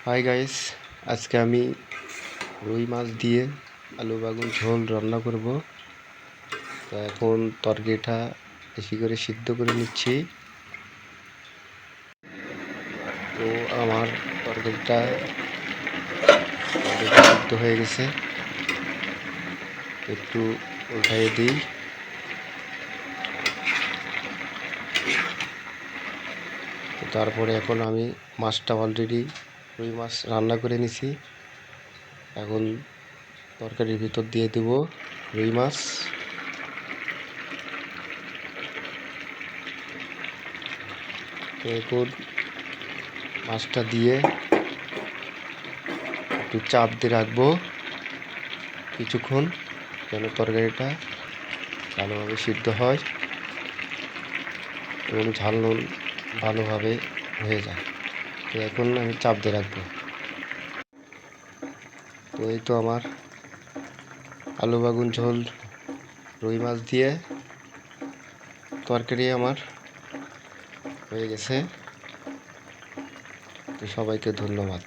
Hi guys, আজকে আমি রুই মাছ দিয়ে আলু বাগুন ঝোল রান্না করব। তো এখন তরকারিটা বেশি করে সিদ্ধ করে নিচ্ছি। তো আমার তরকারিটা অলরেডি সিদ্ধ হয়ে গেছে, একটু উল্টাইয়ে দিই। তো তারপরে এখন আমি মাছটা অলরেডি রুই মাছ রান্না করে নিছি। এখন তরকারির ভিতর দিয়ে দেব রুই মাছ। তো এখন মাছটা দিয়ে একটু চাপ দিয়ে রাখবো কিছুক্ষণ, যেন তরকারিটা ভালোভাবে সিদ্ধ হয় এবং ঝাল নুন ভালোভাবে হয়ে যায়। তো এখন আমি চাপ দিয়ে রাখবো। তো এই তো আমার আলু বাগুন ঝোল রুই মাছ দিয়ে তরকারি আমার হয়ে গেছে। তো সবাইকে ধন্যবাদ।